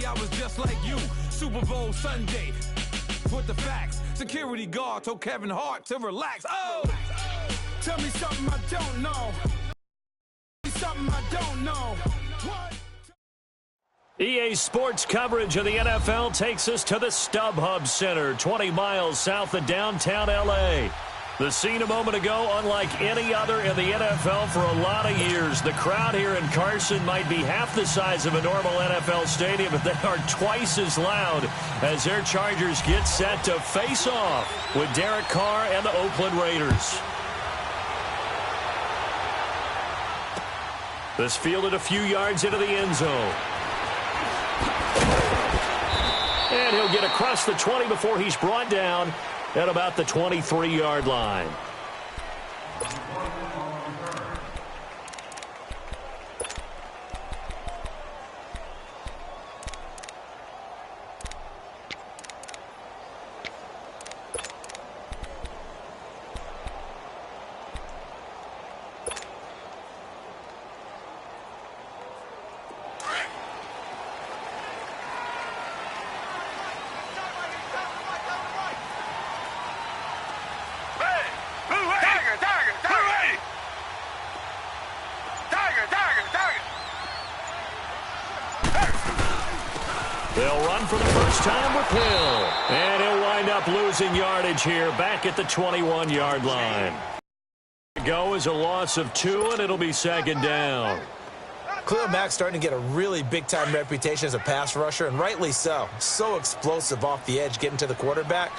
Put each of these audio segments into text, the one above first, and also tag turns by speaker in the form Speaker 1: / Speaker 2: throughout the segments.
Speaker 1: I was just like you. Super Bowl Sunday. With the facts, security guard told Kevin Hart to relax. Oh, tell me something I don't know. Something I don't know. What?
Speaker 2: EA Sports coverage of the NFL takes us to the StubHub Center, 20 miles south of downtown L.A. The scene a moment ago, unlike any other in the NFL for a lot of years. The crowd here in Carson might be half the size of a normal NFL stadium, but they are twice as loud as their Chargers get set to face off with Derek Carr and the Oakland Raiders. This fielded a few yards into the end zone. And he'll get across the 20 before he's brought down at about the 23-yard line. They'll run for the first time with Hill. And he'll wind up losing yardage here back at the 21-yard line. Go is a loss of 2, and it'll be second down.
Speaker 3: Khalil Mack's starting to get a really big-time reputation as a pass rusher, and rightly so. So explosive off the edge getting to the quarterback.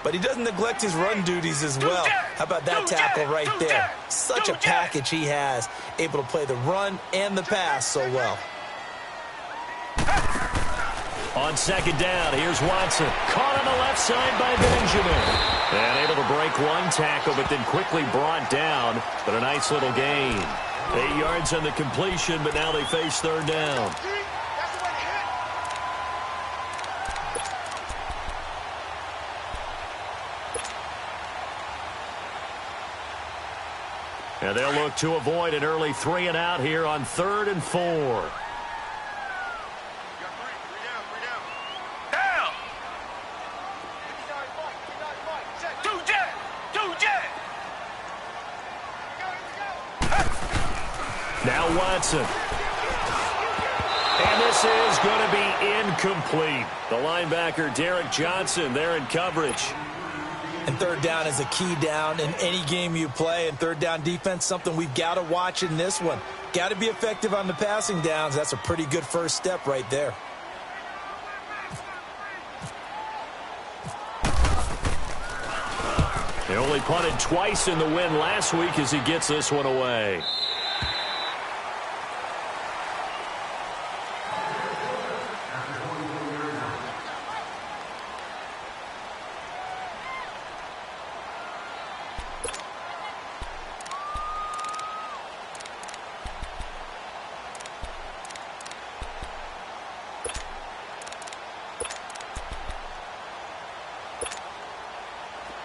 Speaker 3: But he doesn't neglect his run duties as well. How about that tackle right there? Such a package he has, able to play the run and the pass so well.
Speaker 2: On second down, here's Watson. Caught on the left side by Benjamin. And able to break one tackle, but then quickly brought down. But a nice little gain. 8 yards on the completion, but now they face third down. And they'll look to avoid an early 3-and-out here on 3rd and 4. Now Watson. And this is going to be incomplete. The linebacker, Derek Johnson, there in coverage.
Speaker 3: And third down is a key down in any game you play. And third down defense, something we've got to watch in this one. Got to be effective on the passing downs. That's a pretty good first step right there.
Speaker 2: He only punted twice in the win last week as he gets this one away.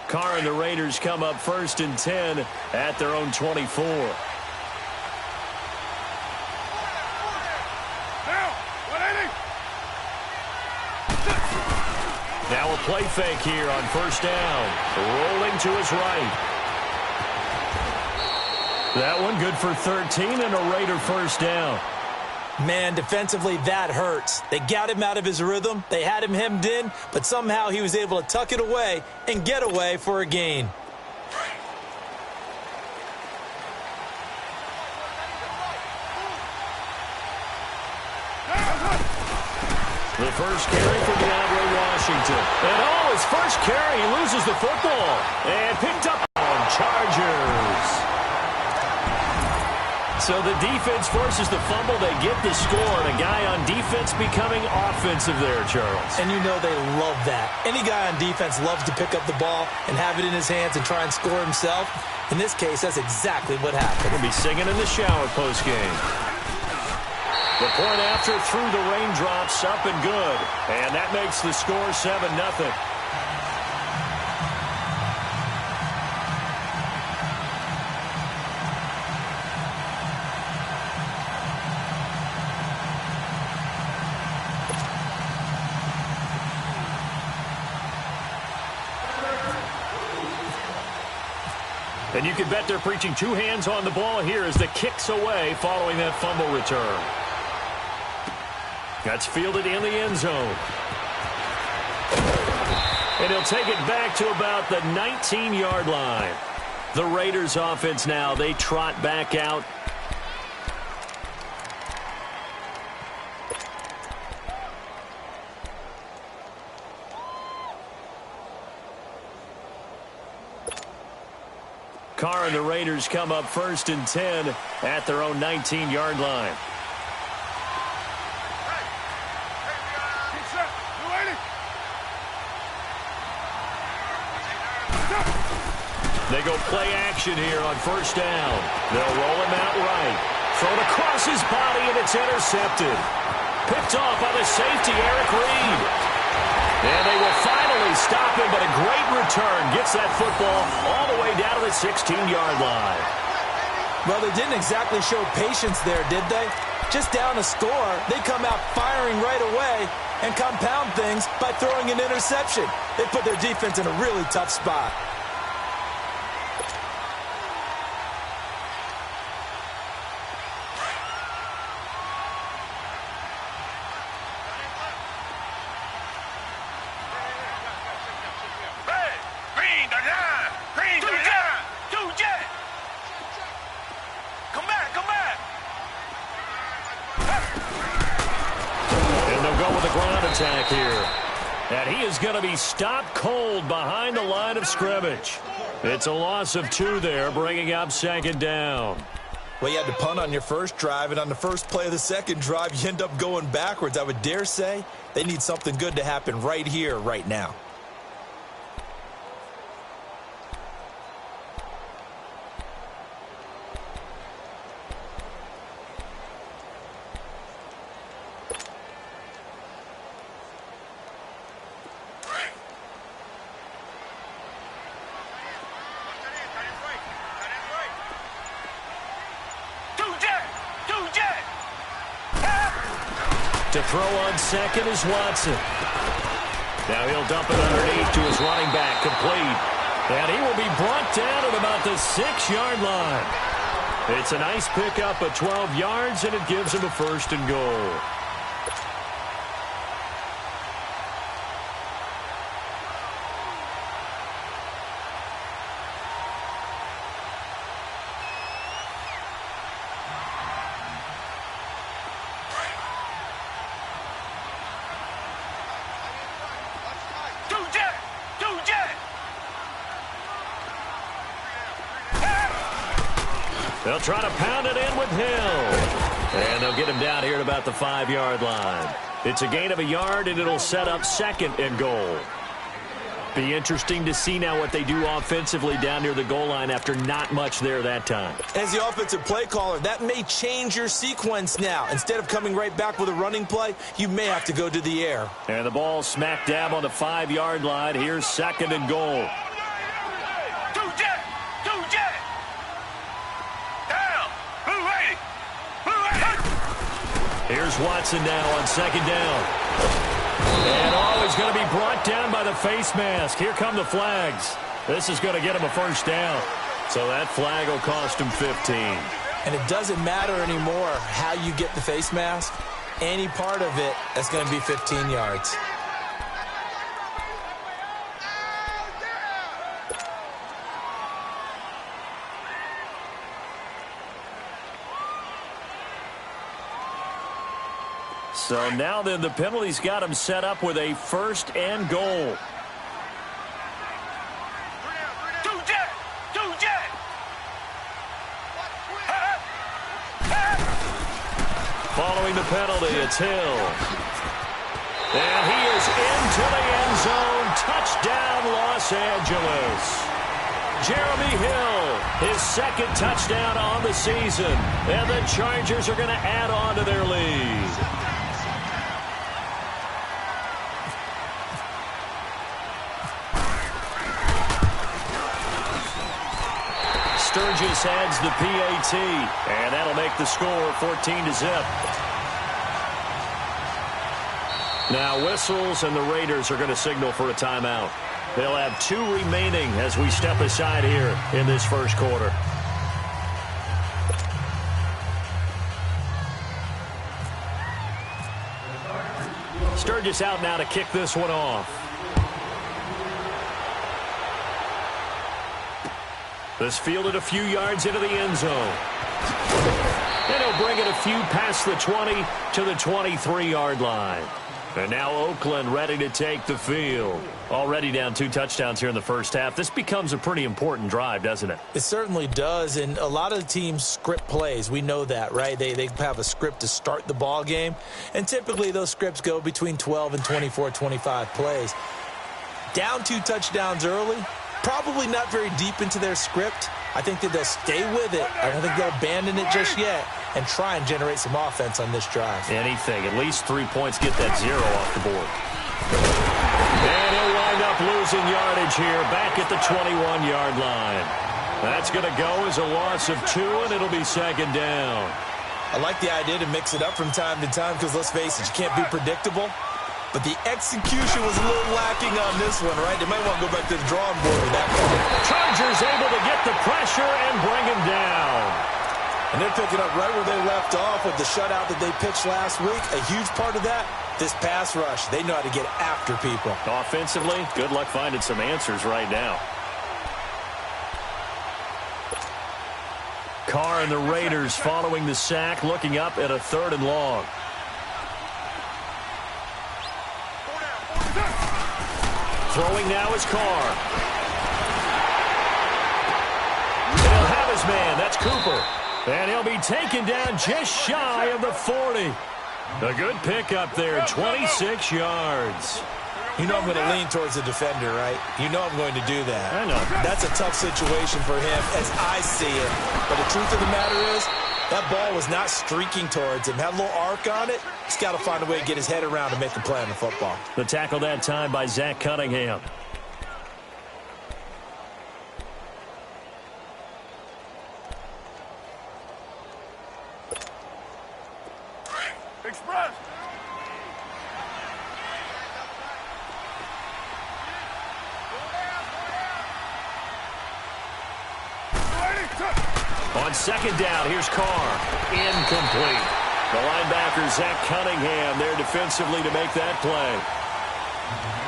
Speaker 2: Carr and the Raiders come up 1st and 10 at their own 24. Now a play fake here on 1st down. Rolling to his right. That one good for 13 and a Raider 1st down.
Speaker 3: Man, defensively, that hurts. They got him out of his rhythm. They had him hemmed in, but somehow he was able to tuck it away and get away for a gain.
Speaker 2: The first carry for DeAndre Washington. And his first carry, he loses the football. And picked up on Chargers. So the defense forces the fumble. They get the score. And a guy on defense becoming offensive there, Charles.
Speaker 3: And you know they love that. Any guy on defense loves to pick up the ball and have it in his hands and try and score himself. In this case, that's exactly what happened.
Speaker 2: He'll be singing in the shower postgame. The point after through the raindrops, up and good. And that makes the score 7-0. And you can bet they're preaching two hands on the ball here as the kick's away following that fumble return. That's fielded in the end zone. And he'll take it back to about the 19-yard line. The Raiders offense now, they trot back out. Carr and the Raiders come up 1st and 10 at their own 19-yard line. They go play action here on 1st down. They'll roll him out right. Thrown across his body, and it's intercepted. Picked off by the safety, Eric Reed. And they will finally stop him, but a great return gets that football all the way down to the 16-yard line.
Speaker 3: Well, they didn't exactly show patience there, did they? Just down a score, they come out firing right away and compound things by throwing an interception. They put their defense in a really tough spot.
Speaker 2: Attack here. And he is going to be stopped cold behind the line of scrimmage. It's a loss of 2 there, bringing up 2nd down.
Speaker 3: Well, you had to punt on your first drive, and on the first play of the second drive, you end up going backwards. I would dare say they need something good to happen right here, right now.
Speaker 2: To throw on second is Watson. Now he'll dump it underneath to his running back, complete. And he will be brought down at about the 6-yard line. It's a nice pickup of 12 yards, and it gives him a 1st and goal. They'll try to pound it in with Hill. And they'll get him down here at about the 5-yard line. It's a gain of 1 yard, and it'll set up 2nd and goal. Be interesting to see now what they do offensively down near the goal line after not much there that time.
Speaker 3: As the offensive play caller, that may change your sequence now. Instead of coming right back with a running play, you may have to go to the air.
Speaker 2: And the ball smack dab on the 5-yard line. Here's 2nd and goal. Here's Watson now on 2nd down. And always going to be brought down by the face mask. Here come the flags. This is going to get him a 1st down. So that flag will cost him 15.
Speaker 3: And it doesn't matter anymore how you get the face mask. Any part of it, that's going to be 15 yards.
Speaker 2: So now then the penalty's got him set up with a 1st and goal. Following the penalty, it's Hill. And he is into the end zone. Touchdown, Los Angeles. Jeremy Hill, his 2nd touchdown on the season. And the Chargers are going to add on to their lead. Sturgis adds the PAT, and that'll make the score 14-0. Now whistles, and the Raiders are going to signal for a timeout. They'll have 2 remaining as we step aside here in this first quarter. Sturgis out now to kick this one off. This fielded a few yards into the end zone. And he'll bring it a few past the 20 to the 23-yard line. And now Oakland ready to take the field. Already down 2 touchdowns here in the first half. This becomes a pretty important drive, doesn't it?
Speaker 3: It certainly does, and a lot of the teams script plays. We know that, right? They have a script to start the ball game, and typically those scripts go between 12 and 24, 25 plays. Down 2 touchdowns early, probably not very deep into their script. I think that they'll stay with it. I don't think they'll abandon it just yet and try and generate some offense on this drive.
Speaker 2: Anything. At least 3 points, get that 0 off the board. And he'll wind up losing yardage here back at the 21-yard line. That's going to go as a loss of 2, and it'll be second down.
Speaker 3: I like the idea to mix it up from time to time because, let's face it, you can't be predictable. But the execution was a little lacking on this one, right? They might want to go back to the drawing board with that one.
Speaker 2: Chargers able to get the pressure and bring him down.
Speaker 3: And they're picking up right where they left off with the shutout that they pitched last week. A huge part of that, this pass rush. They know how to get after people.
Speaker 2: Offensively, good luck finding some answers right now. Carr and the Raiders following the sack, looking up at a 3rd and long. Throwing now is Carr. And he'll have his man. That's Cooper. And he'll be taken down just shy of the 40. A good pickup there, 26 yards.
Speaker 3: You know I'm going to lean towards the defender, right? You know I'm going to do that.
Speaker 2: I know.
Speaker 3: That's a tough situation for him as I see it. But the truth of the matter is, that ball was not streaking towards him. Had a little arc on it. He's got to find a way to get his head around and make a play on the football.
Speaker 2: The tackle that time by Zach Cunningham.
Speaker 1: Express.
Speaker 2: On second down, here's Carr. Incomplete. The linebacker, Zach Cunningham, there defensively to make that play.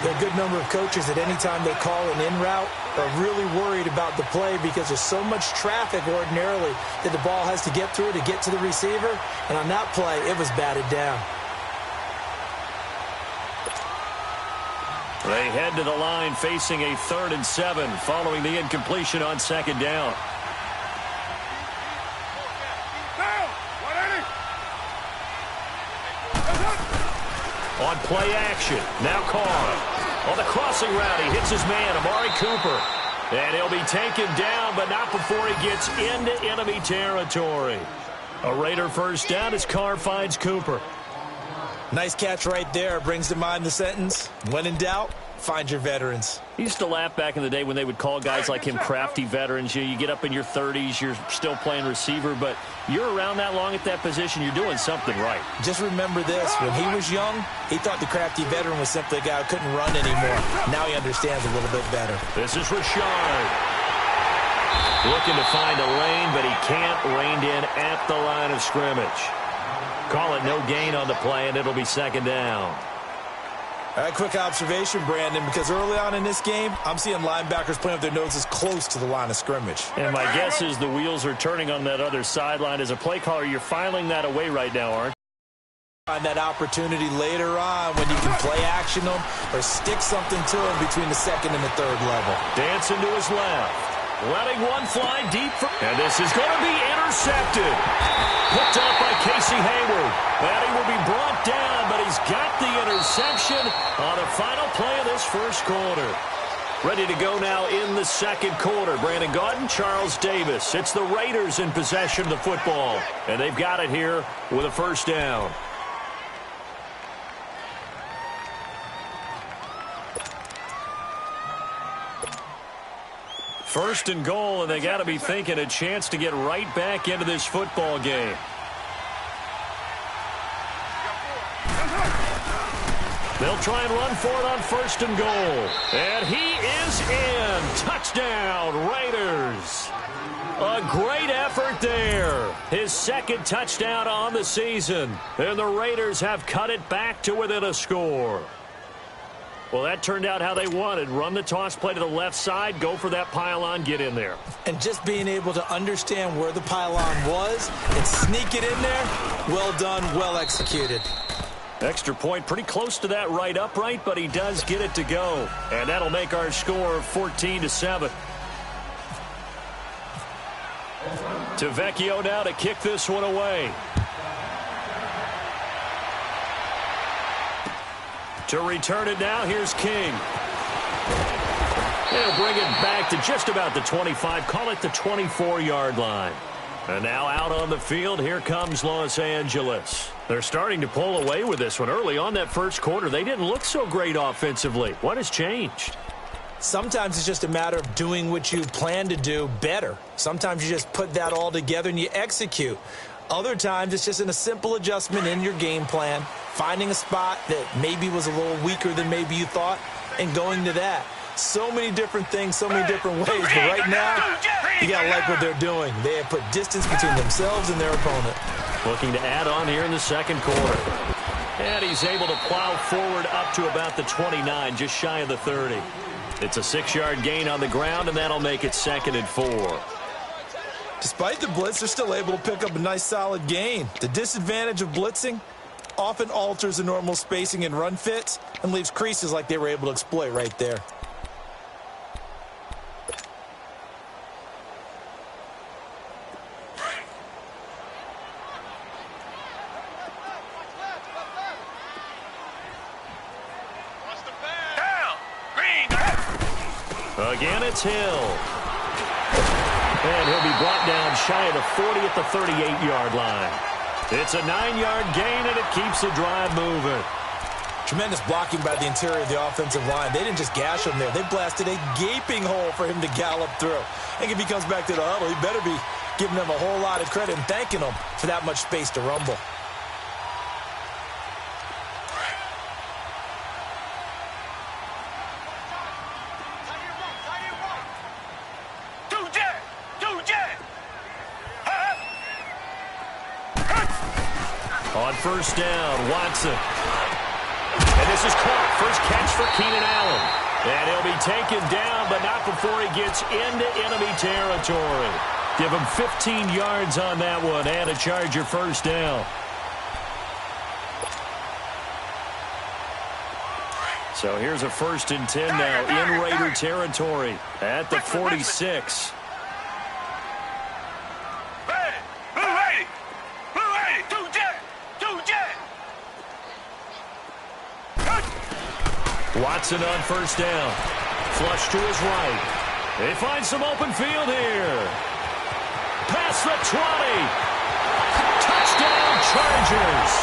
Speaker 3: There are a good number of coaches that any time they call an in route are really worried about the play because there's so much traffic ordinarily that the ball has to get through to get to the receiver. And on that play, it was batted down.
Speaker 2: They head to the line facing a 3rd and 7 following the incompletion on second down. On play action, now Carr. On the crossing route, he hits his man, Amari Cooper. And he'll be taken down, but not before he gets into enemy territory. A Raider first down as Carr finds Cooper.
Speaker 3: Nice catch right there. Brings to mind the sentence, when in doubt, find your veterans.
Speaker 2: He used to laugh back in the day when they would call guys like him crafty veterans. You get up in your 30s, you're still playing receiver, but you're around that long at that position, you're doing something right.
Speaker 3: Just remember this, when he was young, he thought the crafty veteran was simply a guy who couldn't run anymore. Now he understands a little bit better.
Speaker 2: This is Richard. Looking to find a lane, but he can't. Reined in at the line of scrimmage. Call it no gain on the play, and it'll be second down.
Speaker 3: All right, quick observation, Brandon, because early on in this game, I'm seeing linebackers playing with their noses close to the line of scrimmage.
Speaker 2: And my guess is the wheels are turning on that other sideline. As a play caller, you're filing that away right now, aren't you?
Speaker 3: Find that opportunity later on when you can play action them or stick something to them between the 2nd and the 3rd level.
Speaker 2: Dancing to his left. Letting one fly deep. And this is going to be intercepted. Picked up by Casey Hayward. And he will be brought down, but he's got the interception on the final play of this first quarter. Ready to go now in the second quarter. Brandon Gaudin, Charles Davis. It's the Raiders in possession of the football. And they've got it here with a first down. First and goal, and they got to be thinking a chance to get right back into this football game. They'll try and run for it on 1st and goal. And he is in. Touchdown, Raiders. A great effort there. His 2nd touchdown on the season. And the Raiders have cut it back to within a score. Well, that turned out how they wanted. Run the toss play to the left side, go for that pylon, get in there.
Speaker 3: And just being able to understand where the pylon was and sneak it in there, well done, well executed.
Speaker 2: Extra point pretty close to that right upright, but he does get it to go. And that'll make our score 14-7. To Vecchio now to kick this one away. To return it now, here's King. He'll bring it back to just about the 25, call it the 24-yard line. And now out on the field, here comes Los Angeles. They're starting to pull away with this one. Early on that first quarter, they didn't look so great offensively. What has changed?
Speaker 3: Sometimes it's just a matter of doing what you plan to do better. Sometimes you just put that all together and you execute. Other times it's just in a simple adjustment in your game plan, finding a spot that maybe was a little weaker than maybe you thought, and going to that. So many different things, so many different ways, but right now, you got to like what they're doing. They have put distance between themselves and their opponent.
Speaker 2: Looking to add on here in the second quarter. And he's able to plow forward up to about the 29, just shy of the 30. It's a 6-yard gain on the ground, and that'll make it 2nd and 4.
Speaker 3: Despite the blitz, they're still able to pick up a nice solid gain. The disadvantage of blitzing often alters the normal spacing and run fits and leaves creases like they were able to exploit right there.
Speaker 2: Again, it's Hill. And he'll be brought down shy of the 40 at the 38-yard line. It's a 9-yard gain, and it keeps the drive moving.
Speaker 3: Tremendous blocking by the interior of the offensive line. They didn't just gash him there. They blasted a gaping hole for him to gallop through. I think if he comes back to the huddle, he better be giving them a whole lot of credit and thanking them for that much space to rumble.
Speaker 2: On 1st down, Watson. And this is caught. First catch for Keenan Allen. And he'll be taken down, but not before he gets into enemy territory. Give him 15 yards on that one and a Charger 1st down. So here's a 1st and 10 now in Raider territory at the 46. Watson on 1st down. Flush to his right. They find some open field here. Past the 20. Touchdown, Chargers.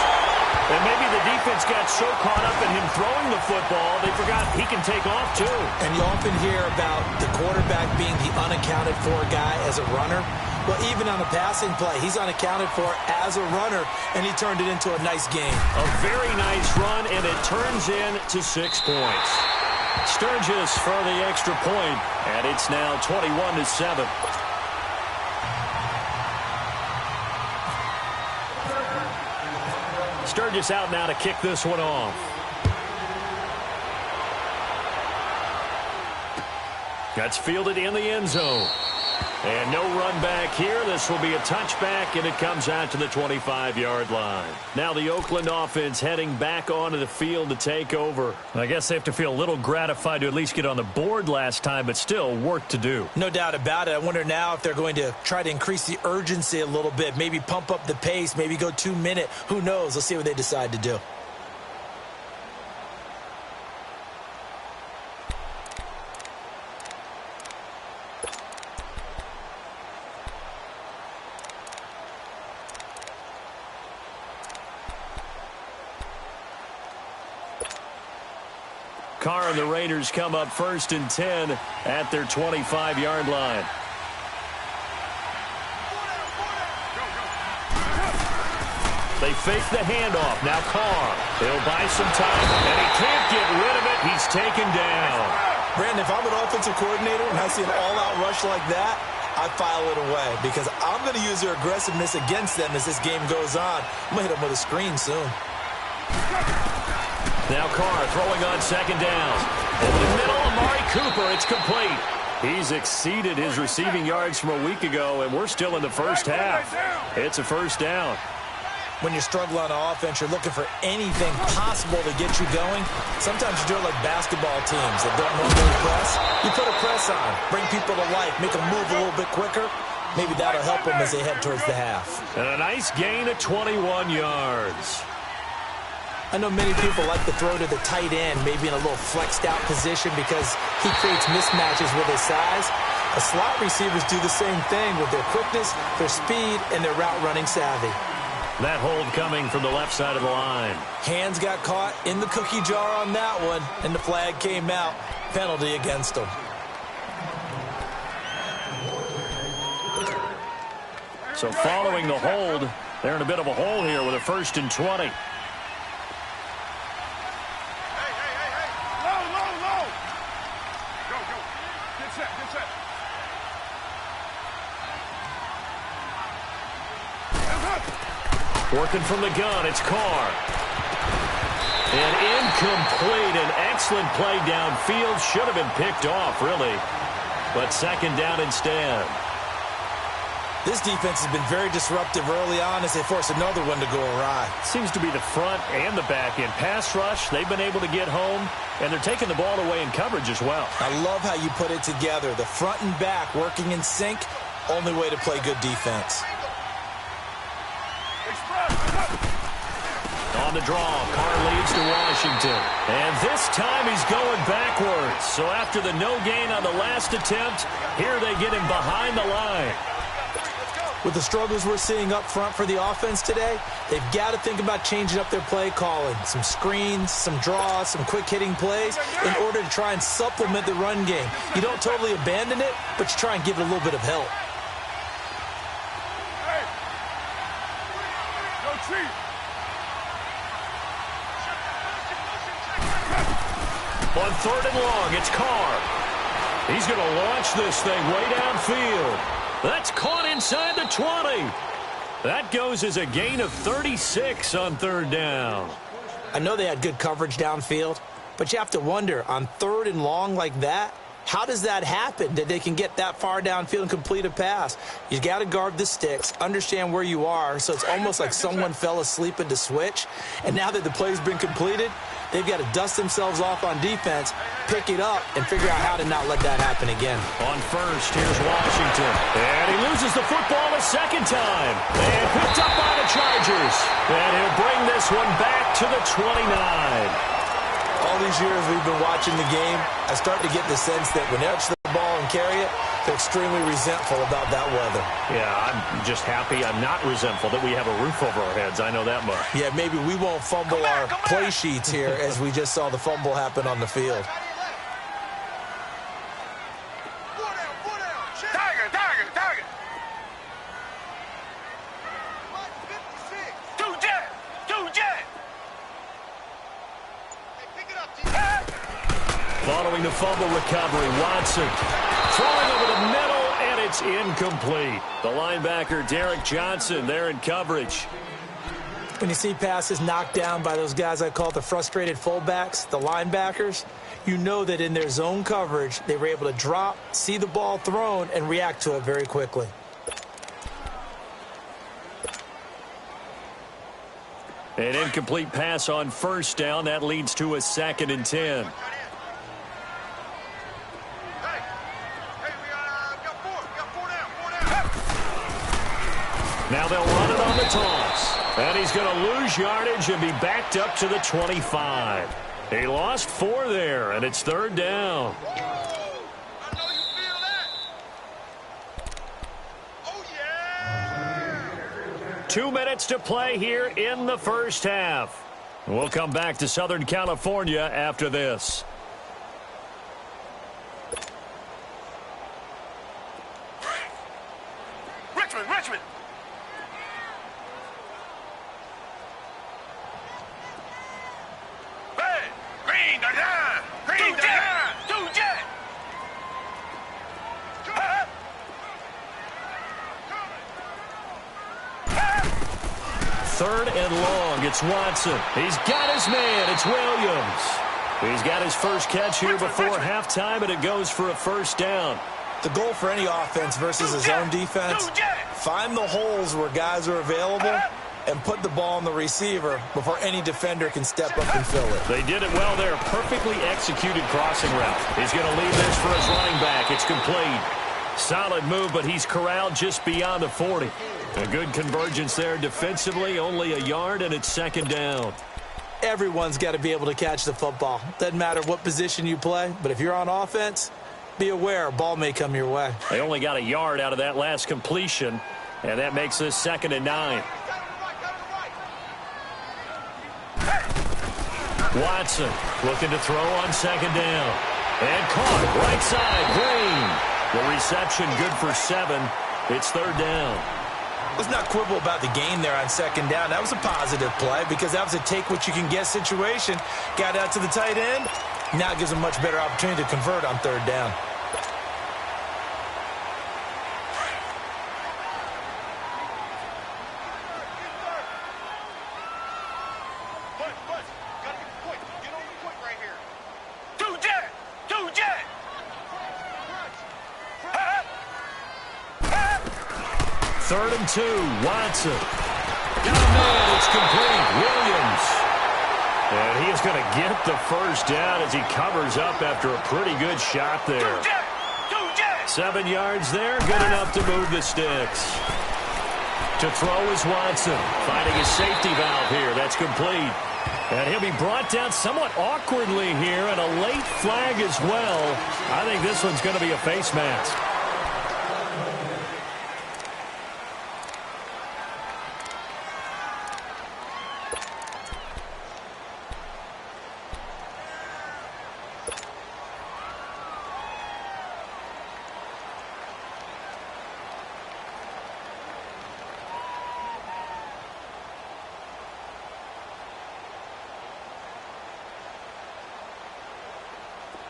Speaker 2: And maybe the defense got so caught up in him throwing the football, they forgot he can take off too.
Speaker 3: And you often hear about the quarterback being the unaccounted for guy as a runner. Well, even on a passing play, he's unaccounted for as a runner, and he turned it into a nice game.
Speaker 2: A very nice run, and it turns into 6 points. Sturgis for the extra point, and it's now 21-7. Sturgis out now to kick this one off. That's fielded in the end zone. And no run back here. This will be a touchback, and it comes out to the 25-yard line. Now the Oakland offense heading back onto the field to take over. I guess they have to feel a little gratified to at least get on the board last time, but still work to do.
Speaker 3: No doubt about it. I wonder now if they're going to try to increase the urgency a little bit, maybe pump up the pace, maybe go 2-minute. Who knows? Let's see what they decide to do.
Speaker 2: Carr and the Raiders come up 1st and 10 at their 25-yard line. They fake the handoff. Now Carr. He'll buy some time, and he can't get rid of it. He's taken down.
Speaker 3: Brandon, if I'm an offensive coordinator and I see an all-out rush like that, I file it away because I'm going to use their aggressiveness against them as this game goes on. I'm going to hit them with a screen soon.
Speaker 2: Now Carr throwing on second down. Over the middle, Amari Cooper. It's complete. He's exceeded his receiving yards from a week ago, and we're still in the first half. It's a first down.
Speaker 3: When you struggle on offense, you're looking for anything possible to get you going. Sometimes you do it like basketball teams that don't normally press. You put a press on, bring people to life, make them move a little bit quicker. Maybe that'll help them as they head towards the half.
Speaker 2: And a nice gain of 21 yards.
Speaker 3: I know many people like to throw to the tight end, maybe in a little flexed out position because he creates mismatches with his size. The slot receivers do the same thing with their quickness, their speed, and their route running savvy.
Speaker 2: That hold coming from the left side of the line.
Speaker 3: Hands got caught in the cookie jar on that one, and the flag came out. Penalty against them.
Speaker 2: So following the hold, they're in a bit of a hole here with a 1st and 20. Working from the gun, it's Carr. And incomplete, an excellent play downfield. Should have been picked off, really. But second down instead.
Speaker 3: This defense has been very disruptive early on as they force another one to go awry.
Speaker 2: Seems to be the front and the back end. Pass rush, they've been able to get home, and they're taking the ball away in coverage as well.
Speaker 3: I love how you put it together. The front and back working in sync, only way to play good defense.
Speaker 2: On the draw, Carr leads to Washington. And this time he's going backwards. So after the no gain on the last attempt, here they get him behind the line.
Speaker 3: With the struggles we're seeing up front for the offense today, they've got to think about changing up their play calling. Some screens, some draws, some quick-hitting plays in order to try and supplement the run game. You don't totally abandon it, but you try and give it a little bit of help.
Speaker 2: On 3rd and long, it's Carr. He's going to launch this thing way downfield. That's caught inside the 20. That goes as a gain of 36 on 3rd down.
Speaker 3: I know they had good coverage downfield, but you have to wonder, on 3rd and long like that, how does that happen that they can get that far downfield and complete a pass? You got to guard the sticks, understand where you are, so it's almost like someone fell asleep at the switch. And now that the play's been completed, they've got to dust themselves off on defense, pick it up, and figure out how to not let that happen again.
Speaker 2: On 1st, here's Washington. And he loses the football a second time. And picked up by the Chargers. And he'll bring this one back to the 29.
Speaker 3: All these years we've been watching the game, I start to get the sense that when they touch the ball and carry it, they're extremely resentful about that weather.
Speaker 2: Yeah, I'm just happy I'm not resentful that we have a roof over our heads. I know that much.
Speaker 3: Yeah, maybe we won't fumble our play sheets here as we just saw the fumble happen on the field.
Speaker 2: Following the fumble recovery, Watson throwing over the middle, and it's incomplete. The linebacker, Derek Johnson, there in coverage.
Speaker 3: When you see passes knocked down by those guys I call the frustrated fullbacks, the linebackers, you know that in their zone coverage, they were able to drop, see the ball thrown, and react to it very quickly.
Speaker 2: An incomplete pass on 1st down. That leads to a 2nd and 10. Now they'll run it on the toss. And he's going to lose yardage and be backed up to the 25. He lost 4 there, and it's 3rd down. 2 minutes to play here in the first half. We'll come back to Southern California after this.
Speaker 4: Richmond!
Speaker 2: 3rd and long. It's Watson. He's got his man. It's Williams. He's got his first catch here before halftime, and it goes for a first down.
Speaker 3: The goal for any offense versus his own defense, find the holes where guys are available and put the ball on the receiver before any defender can step up and fill it.
Speaker 2: They did it well there. Perfectly executed crossing route. He's going to leave this for his running back. It's complete. Solid move, but he's corralled just beyond the 40. A good convergence there defensively, only a yard, and it's 2nd down.
Speaker 3: Everyone's got to be able to catch the football. Doesn't matter what position you play, but if you're on offense, be aware a ball may come your way.
Speaker 2: They only got a yard out of that last completion, and that makes this 2nd and 9. Watson looking to throw on 2nd down. And caught right side, Green. The reception good for 7. It's 3rd down.
Speaker 3: Let's not quibble about the gain there on 2nd down. That was a positive play because that was a take-what-you-can-get situation. Got out to the tight end. Now it gives him a much better opportunity to convert on 3rd down.
Speaker 2: Third and 2, Watson. Got a man, it's complete. Williams. And he is going to get the first down as he covers up after a pretty good shot there. 7 yards there, good enough to move the sticks. To throw is Watson, finding his safety valve here. That's complete. And he'll be brought down somewhat awkwardly here, and a late flag as well. I think this one's going to be a face mask.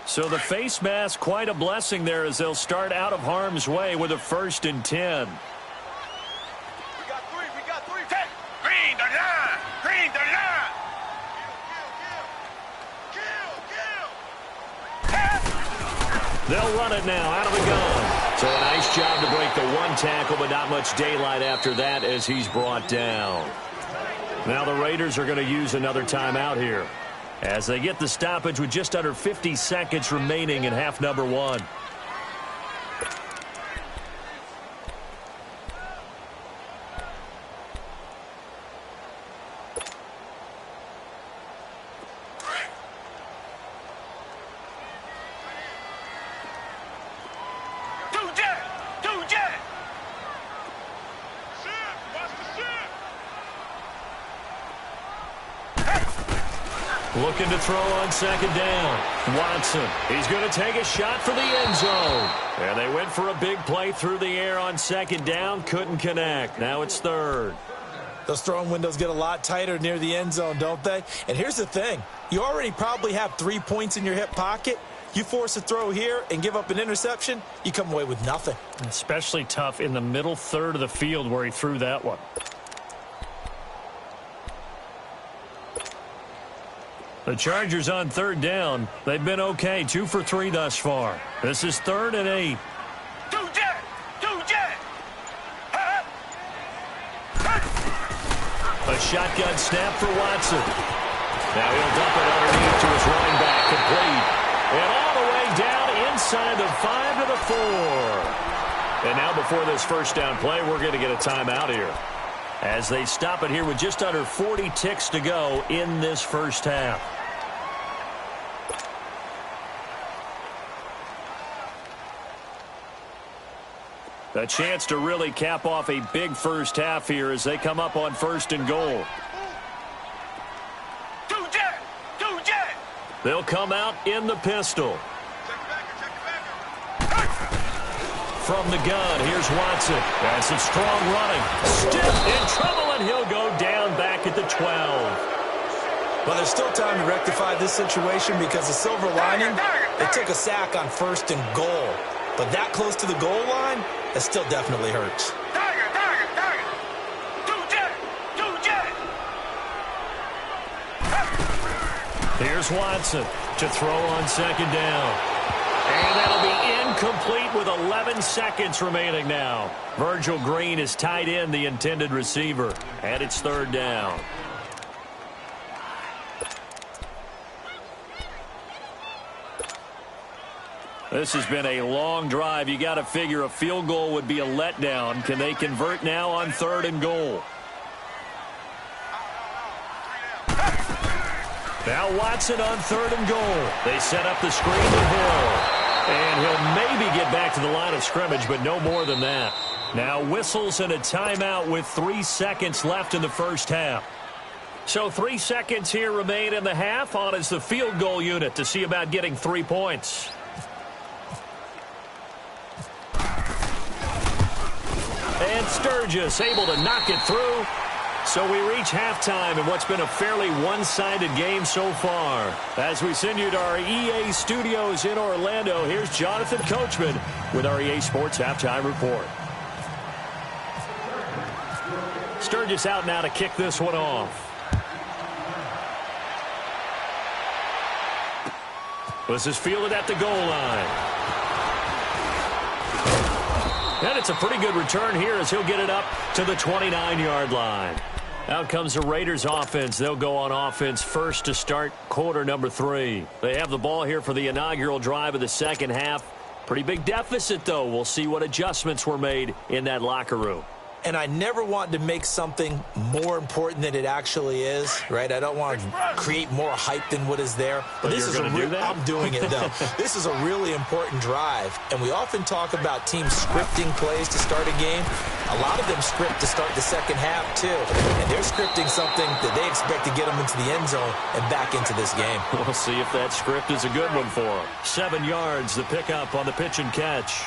Speaker 2: So the face mask, quite a blessing there as they'll start out of harm's way with a 1st and 10.
Speaker 1: We got 3, 10. Green, the line, green, the line. Kill.
Speaker 2: They'll run it now out of the gun. So a nice job to break the 1 tackle, but not much daylight after that as he's brought down. Now the Raiders are going to use another timeout here, as they get the stoppage with just under 50 seconds remaining in half number 1. Looking to throw on 2nd down. Watson, he's going to take a shot for the end zone. And they went for a big play through the air on 2nd down. Couldn't connect. Now it's 3rd.
Speaker 3: Those throwing windows get a lot tighter near the end zone, don't they? And here's the thing. You already probably have 3 points in your hip pocket. You force a throw here and give up an interception, you come away with nothing.
Speaker 2: Especially tough in the middle 3rd of the field where he threw that one. The Chargers on 3rd down. They've been okay. 2 for 3 thus far. This is 3rd and 8. A shotgun snap for Watson. Now he'll dump it underneath to his running back. Complete. And all the way down inside the 5 to the 4. And now before this first down play, we're going to get a timeout here, as they stop it here with just under 40 ticks to go in this first half. A chance to really cap off a big first half here as they come up on 1st and goal. They'll come out in the pistol. From the gun, here's Watson. And some strong running. Stiff in trouble, and he'll go down back at the 12.
Speaker 3: Well, there's still time to rectify this situation because the silver lining, they took a sack on 1st and goal. But that close to the goal line, that still definitely hurts.
Speaker 2: Here's Watson to throw on second down. And that'll be incomplete with 11 seconds remaining now. Virgil Green is tied in the intended receiver. And it's third down. This has been a long drive. You got to figure a field goal would be a letdown. Can they convert now on third and goal? Now Watson on third and goal. They set up the screen to Hill. And he'll maybe get back to the line of scrimmage, but no more than that. Now whistles and a timeout with 3 seconds left in the first half. So 3 seconds here remain in the half. On is the field goal unit to see about getting 3 points. And Sturgis able to knock it through. So we reach halftime in what's been a fairly one-sided game so far. As we send you to our EA studios in Orlando, here's Jonathan Coachman with our EA Sports Halftime Report. Sturgis out now to kick this one off. This is fielded at the goal line. And it's a pretty good return here as he'll get it up to the 29-yard line. Out comes the Raiders offense. They'll go on offense first to start quarter number 3. They have the ball here for the inaugural drive of the second half. Pretty big deficit, though. We'll see what adjustments were made in that locker room.
Speaker 3: And I never want to make something more important than it actually is, right? I don't want to create more hype than what is there. But this is I'm doing it, though. This is a really important drive. And we often talk about teams scripting plays to start a game. A lot of them script to start the second half, too. And they're scripting something that they expect to get them into the end zone and back into this game.
Speaker 2: We'll see if that script is a good one for them. 7 yards, the pickup on the pitch and catch.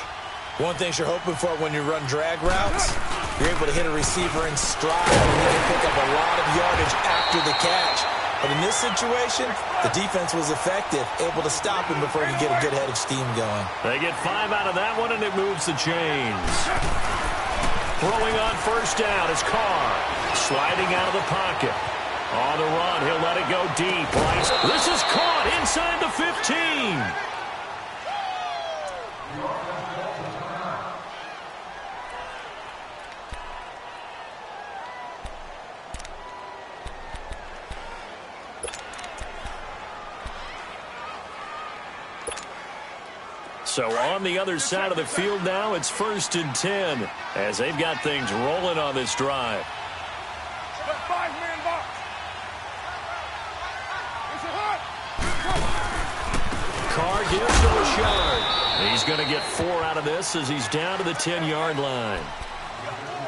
Speaker 3: One thing you're hoping for when you run drag routes, you're able to hit a receiver in stride and you can pick up a lot of yardage after the catch. But in this situation, the defense was effective, able to stop him before he could get a good head of steam going.
Speaker 2: They get 5 out of that one, and it moves the chains. Throwing on first down is Carr. Sliding out of the pocket. On the run, he'll let it go deep. This is caught inside the 15. So on the other side of the field now, it's 1st and 10 as they've got things rolling on this drive. Carr gives to Richard. He's going to get 4 out of this as he's down to the 10-yard line.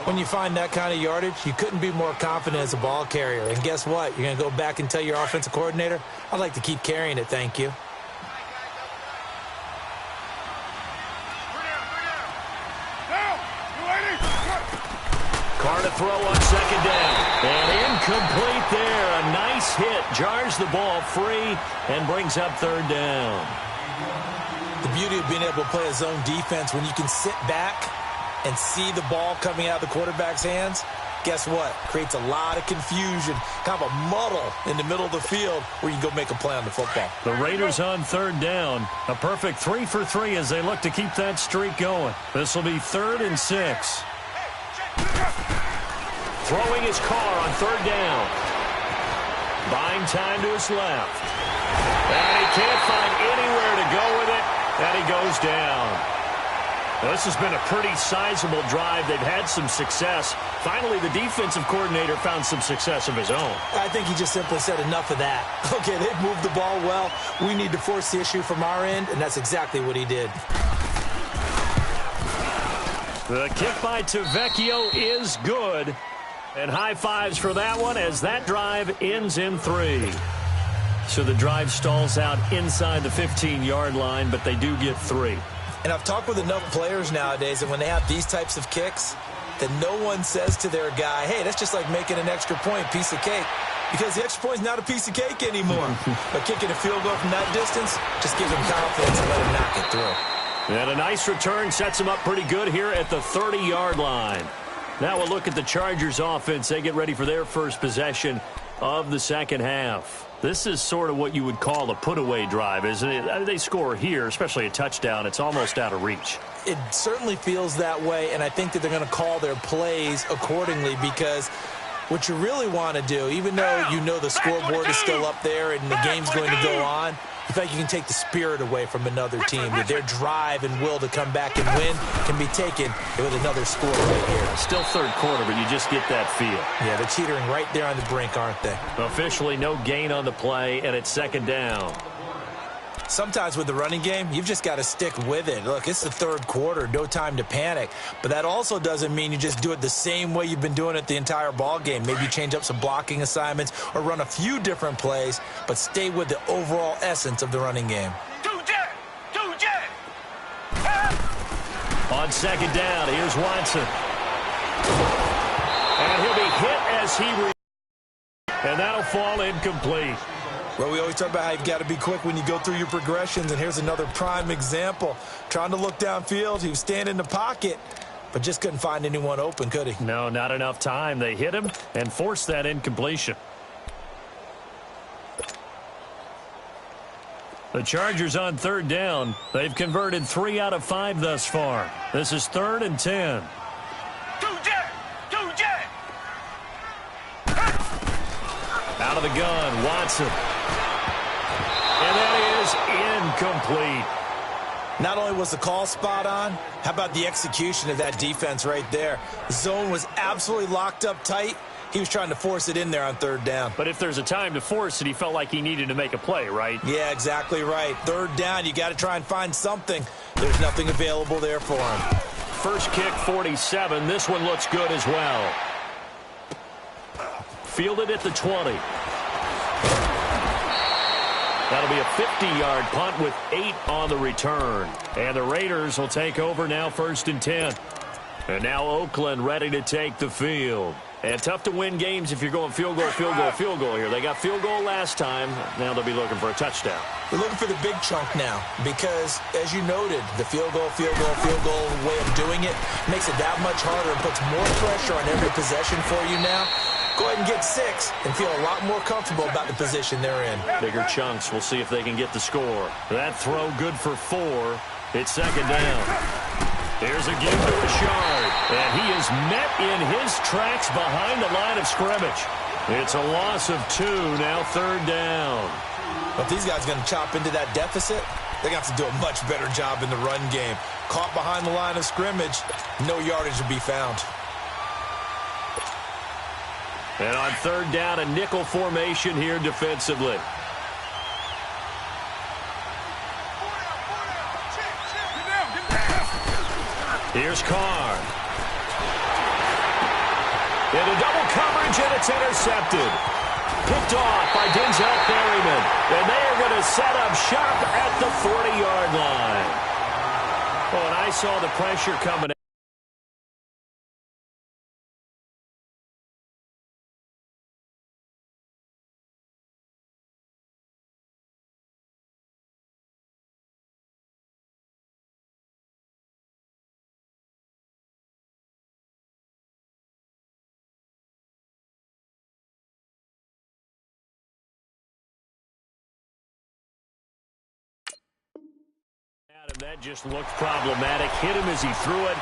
Speaker 3: When you find that kind of yardage, you couldn't be more confident as a ball carrier. And guess what? You're going to go back and tell your offensive coordinator, I'd like to keep carrying it, thank you.
Speaker 2: Carr to throw on second down. And incomplete there. A nice hit. Jars the ball free and brings up third down.
Speaker 3: The beauty of being able to play a zone defense when you can sit back and see the ball coming out of the quarterback's hands, guess what? Creates a lot of confusion, kind of a muddle in the middle of the field where you can go make a play on the football.
Speaker 2: The Raiders on third down. A perfect 3 for 3 as they look to keep that streak going. This will be 3rd and 6. Throwing his Carr on third down. Buying time to his left. And he can't find anywhere to go with it, and he goes down. Now, this has been a pretty sizable drive. They've had some success. Finally, the defensive coordinator found some success of his own.
Speaker 3: I think he just simply said enough of that. Okay, they've moved the ball well. We need to force the issue from our end, and that's exactly what he did.
Speaker 2: The kick by Tavecchio is good. And high fives for that one as that drive ends in 3. So the drive stalls out inside the 15-yard line, but they do get 3.
Speaker 3: And I've talked with enough players nowadays that when they have these types of kicks, that no one says to their guy, hey, that's just like making an extra point, piece of cake. Because the extra point is not a piece of cake anymore. But kicking a field goal from that distance just gives him confidence and let him knock it through.
Speaker 2: And a nice return sets him up pretty good here at the 30-yard line. Now we'll look at the Chargers offense. They get ready for their first possession of the second half. This is sort of what you would call a put-away drive, isn't it? They score here, especially a touchdown. It's almost out of reach.
Speaker 3: It certainly feels that way, and I think that they're going to call their plays accordingly because what you really want to do, even though you know the scoreboard is still up there and the game's going to go on, you feel like you can take the spirit away from another team. That their drive and will to come back and win can be taken with another score right here.
Speaker 2: Still third quarter, but you just get that feel.
Speaker 3: Yeah, they're teetering right there on the brink, aren't they?
Speaker 2: Officially no gain on the play, and it's second down.
Speaker 3: Sometimes with the running game, you've just got to stick with it. Look, it's the third quarter, no time to panic. But that also doesn't mean you just do it the same way you've been doing it the entire ball game. Maybe you change up some blocking assignments or run a few different plays, but stay with the overall essence of the running game.
Speaker 2: On second down, here's Watson. And he'll be hit as he and that'll fall incomplete.
Speaker 3: Well, we always talk about how you've got to be quick when you go through your progressions, and here's another prime example. Trying to look downfield, he was standing in the pocket, but just couldn't find anyone open, could he?
Speaker 2: No, not enough time. They hit him and forced that incompletion. The Chargers on third down. They've converted 3 out of 5 thus far. This is 3rd and 10. Out of the gun, Watson. And that is incomplete.
Speaker 3: Not only was the call spot on, how about the execution of that defense right there? The zone was absolutely locked up tight. He was trying to force it in there on third down.
Speaker 2: But if there's a time to force it, he felt like he needed to make a play, right?
Speaker 3: Yeah, exactly right. Third down, you got to try and find something. There's nothing available there for him.
Speaker 2: First kick, 47. This one looks good as well. Fielded at the 20. That'll be a 50-yard punt with 8 on the return. And the Raiders will take over now 1st and 10. And now Oakland ready to take the field. And tough to win games if you're going field goal here. They got field goal last time. Now they'll be looking for a touchdown.
Speaker 3: They're looking for the big chunk now because, as you noted, the field goal way of doing it makes it that much harder and puts more pressure on every possession for you now. Go ahead and get 6 and feel a lot more comfortable about the position they're in.
Speaker 2: Bigger chunks. We'll see if they can get the score. That throw good for 4. It's second down. Here's a give to Richard. And he is met in his tracks behind the line of scrimmage. It's a loss of 2, now 3rd down.
Speaker 3: But if these guys are going to chop into that deficit, they're going to have to do a much better job in the run game. Caught behind the line of scrimmage, no yardage to be found.
Speaker 2: And on 3rd down, a nickel formation here defensively. Here's Carr. Into double coverage, and it's intercepted. Picked off by Denzel Perryman. And they are going to set up shop at the 40-yard line. Oh, and I saw the pressure coming. That just looked problematic. Hit him as he threw it,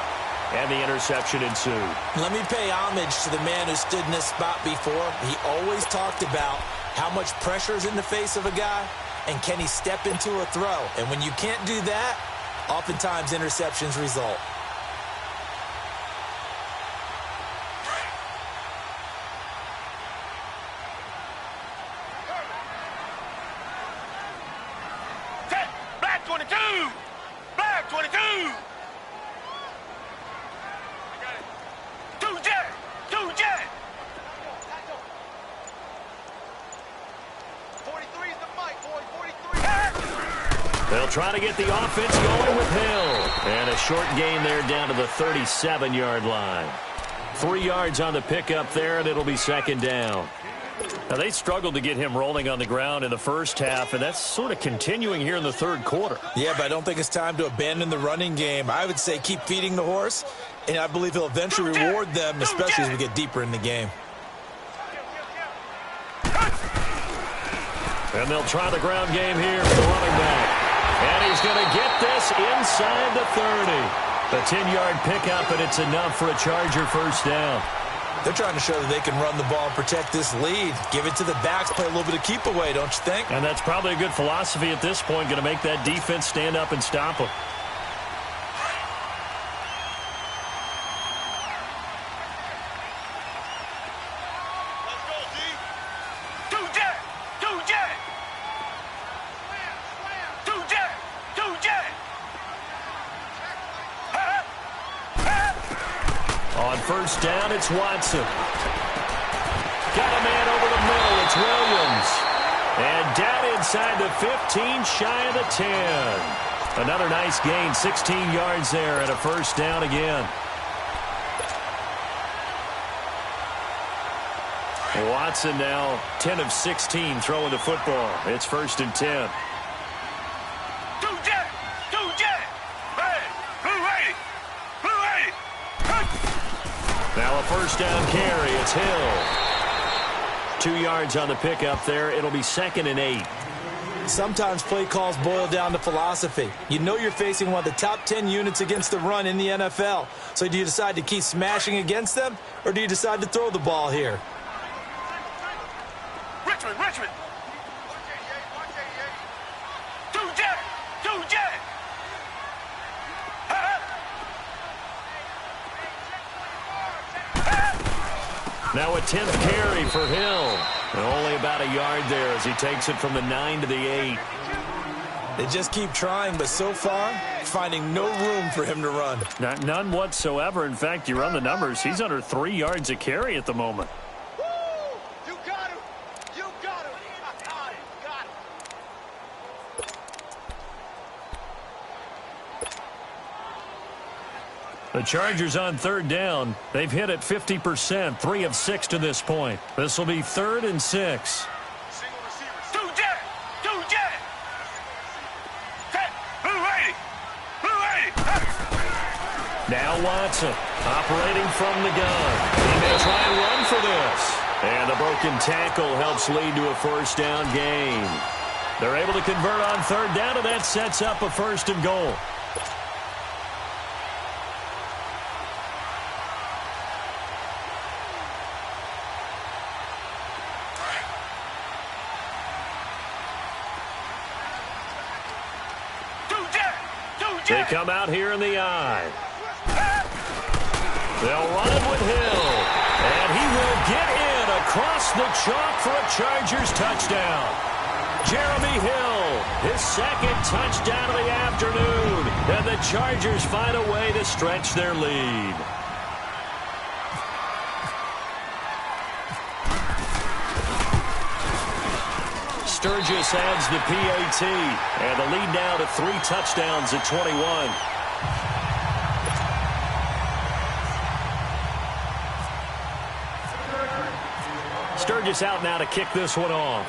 Speaker 2: and the interception ensued.
Speaker 3: Let me pay homage to the man who stood in this spot before. He always talked about how much pressure is in the face of a guy, and can he step into a throw? And when you can't do that, oftentimes interceptions result.
Speaker 1: Black 22! Black 22! Two jet! Two jet! 43 is the mic, boy. 43.
Speaker 2: They'll try to get the offense going with Hill. And a short gain there down to the 37-yard line. 3 yards on the pickup there, and it'll be second down. Now, they struggled to get him rolling on the ground in the first half, and that's sort of continuing here in the third quarter.
Speaker 3: Yeah, but I don't think it's time to abandon the running game. I would say keep feeding the horse, and I believe he'll eventually reward them, especially as we get deeper in the game.
Speaker 2: And they'll try the ground game here for the running back. And he's going to get this inside the 30. A 10-yard pickup, and it's enough for a Charger first down.
Speaker 3: They're trying to show that they can run the ball and protect this lead. Give it to the backs, play a little bit of keep away, don't you think?
Speaker 2: And that's probably a good philosophy at this point, going to make that defense stand up and stop them. First down, it's Watson. Got a man over the middle. It's Williams. And down inside the 15, shy of the 10. Another nice gain, 16 yards there, and a first down again. Watson now 10 of 16 throwing the football. It's first and 10. Now a first down carry. It's Hill. 2 yards on the pickup there. It'll be 2nd and 8.
Speaker 3: Sometimes play calls boil down to philosophy. You know you're facing one of the top 10 units against the run in the NFL. So do you decide to keep smashing against them, or do you decide to throw the ball here?
Speaker 1: Richmond.
Speaker 2: Now a 10th carry for Hill. And only about a yard there as he takes it from the 9 to the 8.
Speaker 3: They just keep trying, but so far, finding no room for him to run.
Speaker 2: None whatsoever. In fact, you run the numbers. He's under 3 yards a carry at the moment.
Speaker 1: You got him. You got him. Got him.
Speaker 2: The Chargers on third down. They've hit it 50%, 3 of 6 to this point. This will be 3rd and 6.
Speaker 1: Single receivers. Two jet.
Speaker 2: Now Watson operating from the gun. He may try and run for this. And the broken tackle helps lead to a first down gain. They're able to convert on third down, and that sets up a 1st and goal. They come out here in the eye. They'll run it with Hill. And he will get in across the chalk for a Chargers touchdown. Jeremy Hill, his 2nd touchdown of the afternoon. And the Chargers find a way to stretch their lead. Sturgis adds the PAT, and the lead now to 3 touchdowns at 21. Sturgis out now to kick this one off.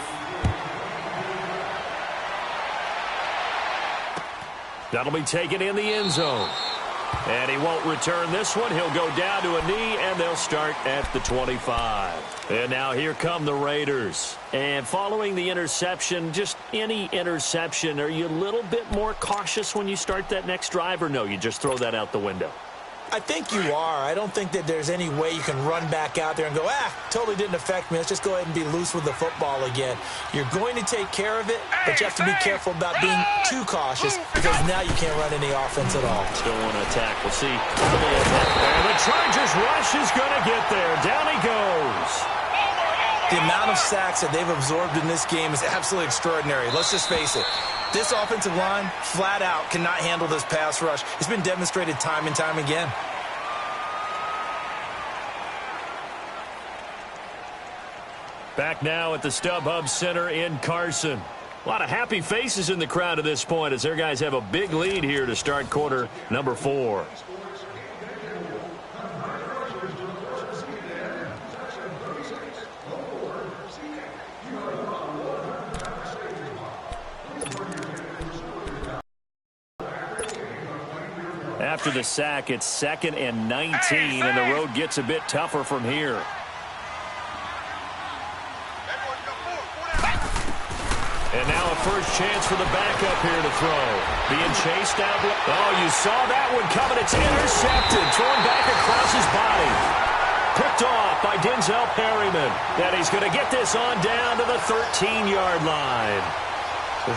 Speaker 2: That'll be taken in the end zone. And he won't return this one. He'll go down to a knee, and they'll start at the 25. And now here come the Raiders. And following the interception, just any interception, are you a little bit more cautious when you start that next drive, or no, you just throw that out the window?
Speaker 3: I think you are. I don't think that there's any way you can run back out there and go, totally didn't affect me. Let's just go ahead and be loose with the football again. You're going to take care of it, but you have to be careful about being too cautious because now you can't run any offense at all.
Speaker 2: Still want to attack. We'll see. And the Chargers rush is going to get there. Down he goes.
Speaker 3: The amount of sacks that they've absorbed in this game is absolutely extraordinary. Let's just face it. This offensive line, flat out, cannot handle this pass rush. It's been demonstrated time and time again.
Speaker 2: Back now at the StubHub Center in Carson. A lot of happy faces in the crowd at this point as their guys have a big lead here to start quarter number 4. After the sack, it's 2nd and 19, and the road gets a bit tougher from here. And now a first chance for the backup here to throw. Being chased out. Oh, you saw that one coming. It's intercepted. Thrown back across his body. Picked off by Denzel Perryman. And he's going to get this on down to the 13-yard line.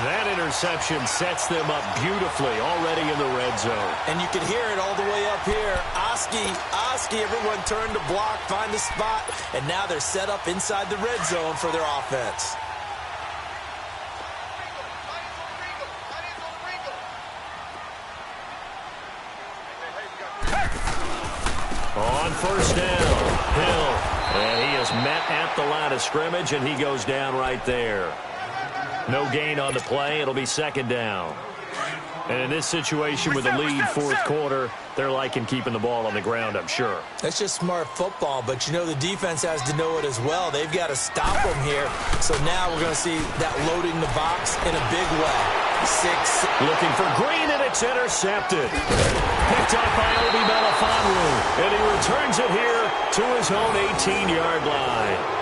Speaker 2: That interception sets them up beautifully already in the red zone.
Speaker 3: And you can hear it all the way up here. Oski, everyone turned to block, find a spot, and now they're set up inside the red zone for their offense.
Speaker 2: On first down, Hill. And he is met at the line of scrimmage, and he goes down right there. No gain on the play. It'll be second down. And in this situation with the lead fourth quarter, they're liking keeping the ball on the ground, I'm sure.
Speaker 3: That's just smart football, but you know the defense has to know it as well. They've got to stop them here. So now we're going to see that loading the box in a big way. 6.
Speaker 2: Looking for Green, and it's intercepted. Picked up by Obi Melifonwu, and he returns it here to his own 18-yard line.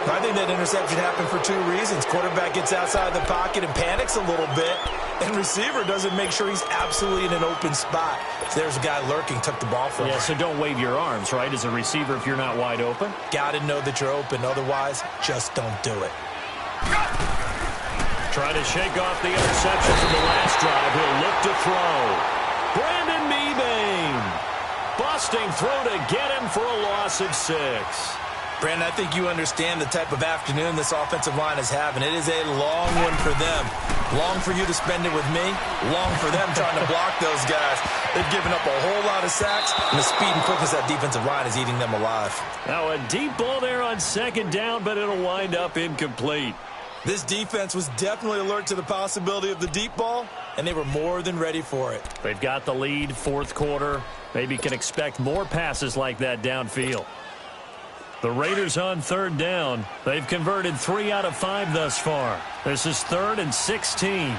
Speaker 3: I think that interception happened for 2 reasons. Quarterback gets outside the pocket and panics a little bit, and receiver doesn't make sure he's absolutely in an open spot. So there's a guy lurking, took the ball from him.
Speaker 2: Yeah, so don't wave your arms, right, as a receiver if you're not wide open.
Speaker 3: Got to know that you're open. Otherwise, just don't do it.
Speaker 2: Trying to shake off the interception from the last drive. He'll look to throw. Brandon Mebane. Busting through to get him for a loss of 6.
Speaker 3: Brandon, I think you understand the type of afternoon this offensive line is having. It is a long one for them. Long for you to spend it with me. Long for them trying to block those guys. They've given up a whole lot of sacks, and the speed and quickness of that defensive line is eating them alive.
Speaker 2: Now a deep ball there on second down, but it'll wind up incomplete.
Speaker 3: This defense was definitely alert to the possibility of the deep ball, and they were more than ready for it.
Speaker 2: They've got the lead, fourth quarter. Maybe can expect more passes like that downfield. The Raiders on third down. They've converted 3 out of 5 thus far. This is 3rd and 16.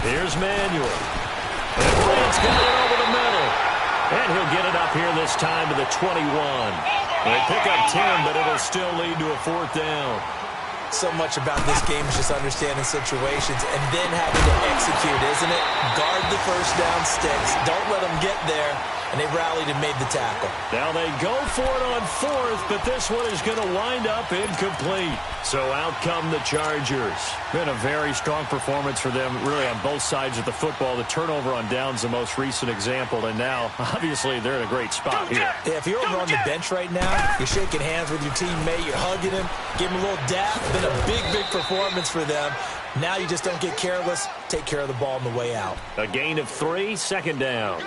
Speaker 2: Here's Manuel. And Bryant's got it over the middle. And he'll get it up here this time to the 21. They pick up 10, but it'll still lead to a 4th down.
Speaker 3: So much about this game is just understanding situations and then having to execute, isn't it? Guard the first down sticks. Don't let them get there. And they rallied and made the tackle.
Speaker 2: Now they go for it on 4th, but this one is going to wind up incomplete. So out come the Chargers. Been a very strong performance for them, really, on both sides of the football. The turnover on downs the most recent example, and now, obviously, they're in a great spot here.
Speaker 3: Yeah, if you're over on the bench right now, you're shaking hands with your teammate, you're hugging him, give him a little dap. Been a big performance for them. Now you just don't get careless. Take care of the ball on the way out.
Speaker 2: A gain of 3, second down.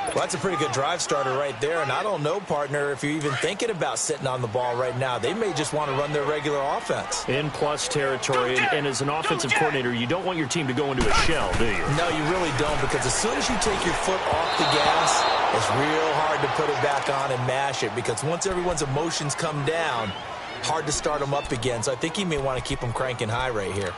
Speaker 3: Well, that's a pretty good drive starter right there, and I don't know, partner, if you're even thinking about sitting on the ball right now. They may just want to run their regular offense.
Speaker 2: In plus territory, and as an offensive coordinator, you don't want your team to go into a shell, do you?
Speaker 3: No, you really don't, because as soon as you take your foot off the gas, it's real hard to put it back on and mash it, because once everyone's emotions come down, hard to start them up again. So I think you may want to keep them cranking high right here.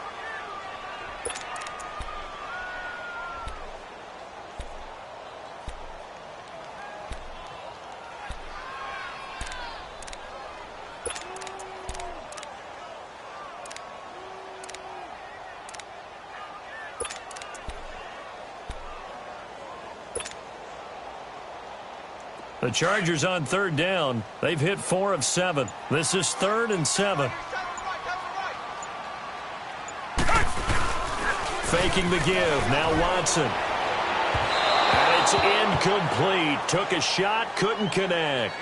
Speaker 2: The Chargers on third down. They've hit 4 of 7. This is 3rd and 7. Faking the give. Now Watson. And it's incomplete. Took a shot, couldn't connect.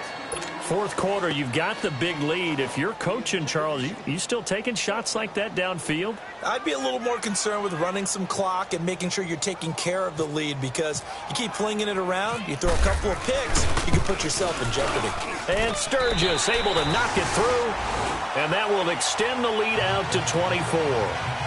Speaker 2: Fourth quarter, you've got the big lead. If you're coaching, Charles, you still taking shots like that downfield?
Speaker 3: I'd be a little more concerned with running some clock and making sure you're taking care of the lead, because you keep flinging it around, you throw a couple of picks, you can put yourself in jeopardy.
Speaker 2: And Sturgis able to knock it through, and that will extend the lead out to 24.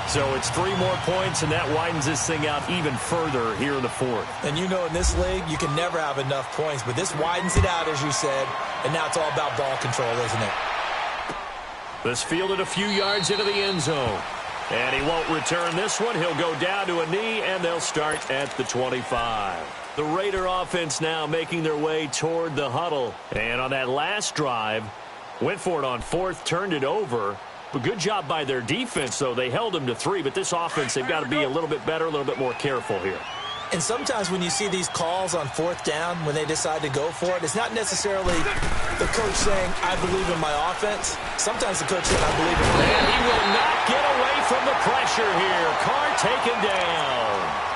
Speaker 2: So it's 3 more points, and that widens this thing out even further here in the 4th.
Speaker 3: And you know in this league, you can never have enough points, but this widens it out, as you said, and now it's all about ball control, isn't it?
Speaker 2: This fielded a few yards into the end zone. And he won't return this one. He'll go down to a knee, and they'll start at the 25. The Raider offense now making their way toward the huddle. And on that last drive, went for it on 4th, turned it over. But good job by their defense, though. They held them to 3, but this offense, they've got to be a little bit better, a little bit more careful here.
Speaker 3: And sometimes when you see these calls on 4th down, when they decide to go for it, it's not necessarily the coach saying, I believe in my offense. Sometimes the coach saying, I believe in my offense.
Speaker 2: And he will not get away from the pressure here. Carr taken down.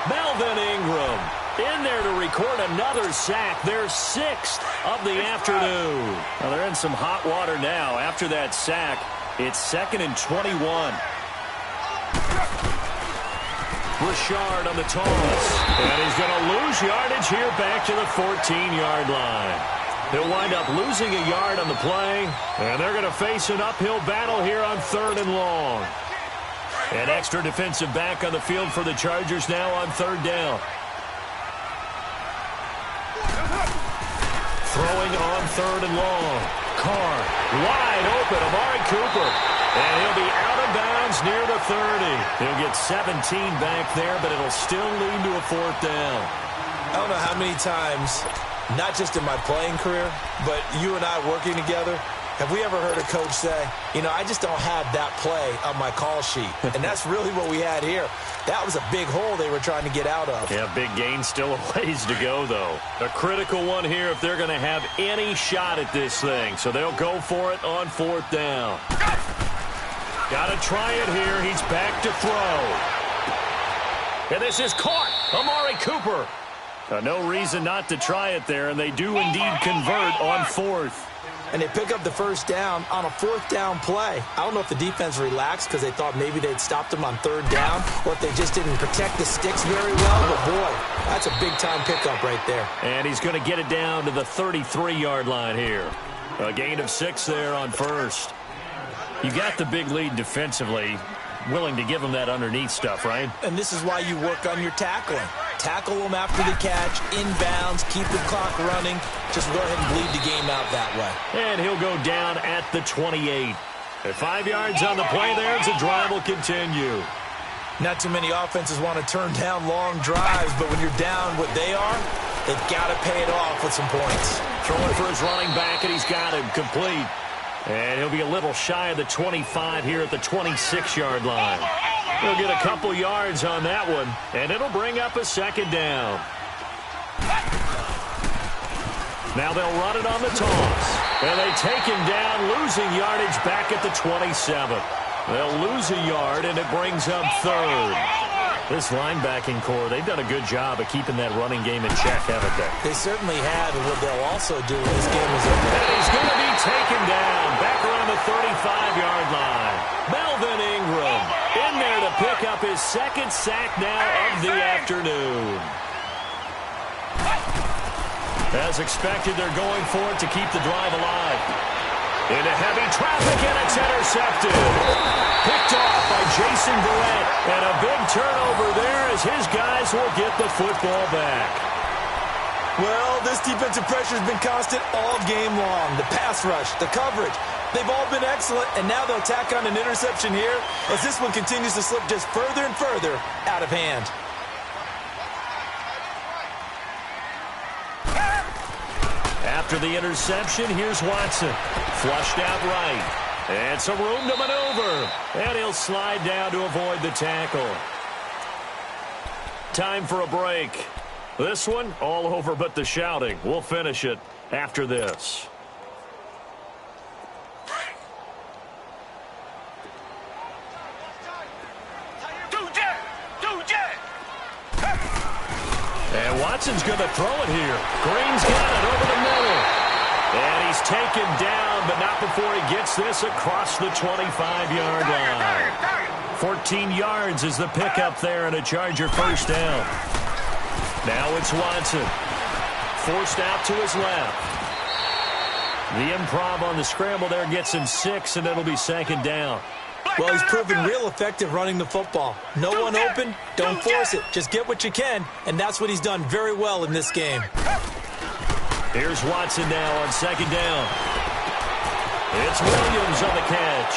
Speaker 2: Melvin Ingram in there to record another sack, their 6th of the afternoon. Well, they're in some hot water now. After that sack, it's 2nd and 21. Richard on the toss. And he's going to lose yardage here back to the 14-yard line. He'll wind up losing a yard on the play, and they're going to face an uphill battle here on 3rd and long. An extra defensive back on the field for the Chargers now on 3rd down. Throwing on 3rd and long. Carr wide open. Amari Cooper. And he'll be out of bounds near the 30. He'll get 17 back there, but it'll still lead to a 4th down.
Speaker 3: I don't know how many times, not just in my playing career, but you and I working together, have we ever heard a coach say, you know, I just don't have that play on my call sheet. And that's really what we had here. That was a big hole they were trying to get out of.
Speaker 2: Yeah, big gain, still a ways to go, though. A critical one here if they're going to have any shot at this thing. So they'll go for it on 4th down. Got to try it here. He's back to throw. And this is caught. Amari Cooper. No reason not to try it there, and they do indeed convert on 4th.
Speaker 3: And they pick up the 1st down on a 4th down play. I don't know if the defense relaxed because they thought maybe they'd stopped them on 3rd down, or if they just didn't protect the sticks very well. But, boy, that's a big-time pickup right there.
Speaker 2: And he's going to get it down to the 33-yard line here. A gain of 6 there on 1st. You got the big lead defensively, willing to give them that underneath stuff, right?
Speaker 3: And this is why you work on your tackling. Tackle them after the catch, inbounds, keep the clock running. Just go ahead and bleed the game out that way.
Speaker 2: And he'll go down at the 28. At 5 yards on the play there as the drive will continue.
Speaker 3: Not too many offenses want to turn down long drives, but when you're down what they are, they've got to pay it off with some points.
Speaker 2: Throwing for his running back, and he's got him complete. And he'll be a little shy of the 25 here at the 26-yard line. He'll get a couple yards on that one, and it'll bring up a 2nd down. Now they'll run it on the toss. And they take him down, losing yardage back at the 27. They'll lose a yard, and it brings up 3rd. This linebacking core, they've done a good job of keeping that running game in check, haven't they?
Speaker 3: They certainly have, and what they'll also do when this game is over.
Speaker 2: And he's going to be taken down back around the 35-yard line. Melvin Ingram in there to pick up his 2nd sack now of the afternoon. As expected, they're going for it to keep the drive alive. Into heavy traffic, and it's intercepted. Picked off by Jason Verrett. And a big turnover there as his guys will get the football back.
Speaker 3: Well, this defensive pressure has been constant all game long. The pass rush, the coverage, they've all been excellent, and now they'll tack on an interception here as this one continues to slip just further and further out of hand.
Speaker 2: After the interception, here's Watson. Flushed out right. And some room to maneuver. And he'll slide down to avoid the tackle. Time for a break. This one, all over but the shouting. We'll finish it after this. And Watson's going to throw it here. Green's got it over the middle. And he's taken down, but not before he gets this across the 25-yard line. 14 yards is the pickup there and a Charger 1st down. Now it's Watson. Forced out to his left. The improv on the scramble there gets him 6, and it'll be 2nd down.
Speaker 3: Well, he's proven real effective running the football. No one open, don't force it. Just get what you can, and that's what he's done very well in this game.
Speaker 2: Here's Watson now on 2nd down. It's Williams on the catch.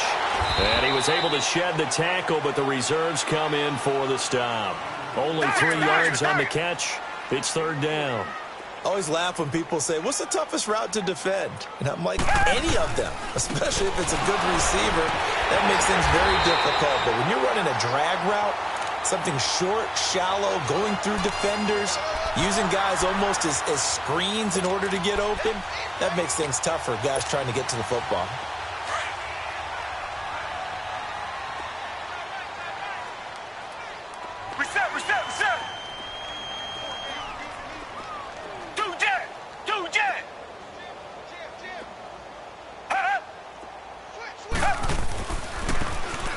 Speaker 2: And he was able to shed the tackle, but the reserves come in for the stop. Only 3 yards on the catch. It's 3rd down.
Speaker 3: Always laugh when people say, what's the toughest route to defend? And I'm like, any of them, especially if it's a good receiver. That makes things very difficult. But when you're running a drag route, something short, shallow, going through defenders, using guys almost as screens in order to get open, that makes things tough for guys trying to get to the football.
Speaker 1: Reset. Do jet.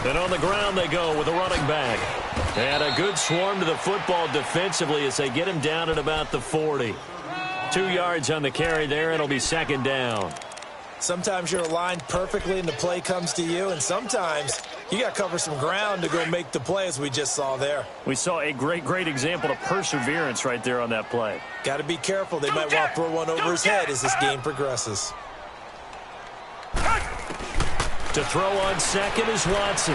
Speaker 2: And on the ground they go with a running back. And a good swarm to the football defensively as they get him down at about the 40. 2 yards on the carry there. It'll be second down.
Speaker 3: Sometimes you're aligned perfectly and the play comes to you, and sometimes you got to cover some ground to go make the play, as we just saw there.
Speaker 2: We saw a great example of perseverance right there on that play.
Speaker 3: Got to be careful. They might want to throw one over his head as this game progresses.
Speaker 2: To throw on second is Watson.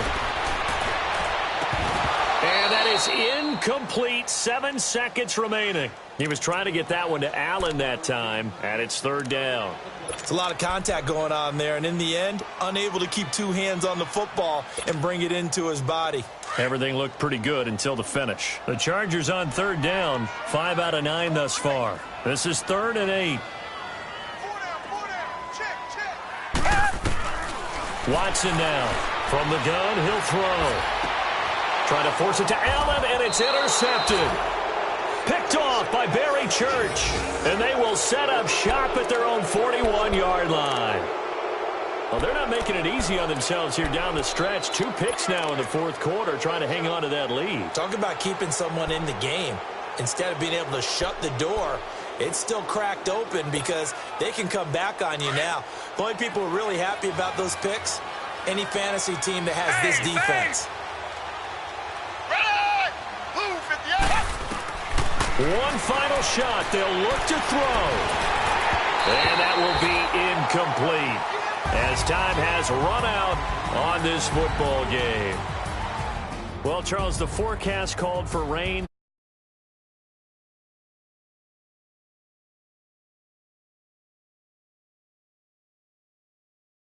Speaker 2: And that is incomplete. 7 seconds remaining. He was trying to get that one to Allen that time, and it's third down.
Speaker 3: It's a lot of contact going on there, and in the end, unable to keep 2 hands on the football and bring it into his body.
Speaker 2: Everything looked pretty good until the finish. The Chargers on third down, 5 out of 9 thus far. This is 3rd and 8. Watson now. From the gun, he'll throw. Trying to force it to Allen, and it's intercepted. Picked off by Barry Church. And they will set up shop at their own 41-yard line. Well, they're not making it easy on themselves here down the stretch. 2 picks now in the fourth quarter, trying to hang on to that lead.
Speaker 3: Talk about keeping someone in the game. Instead of being able to shut the door, it's still cracked open because they can come back on you now. The only people who are really happy about those picks, any fantasy team that has this defense.
Speaker 2: One final shot. They'll look to throw. And that will be incomplete as time has run out on this football game. Well, Charles, the forecast called for rain.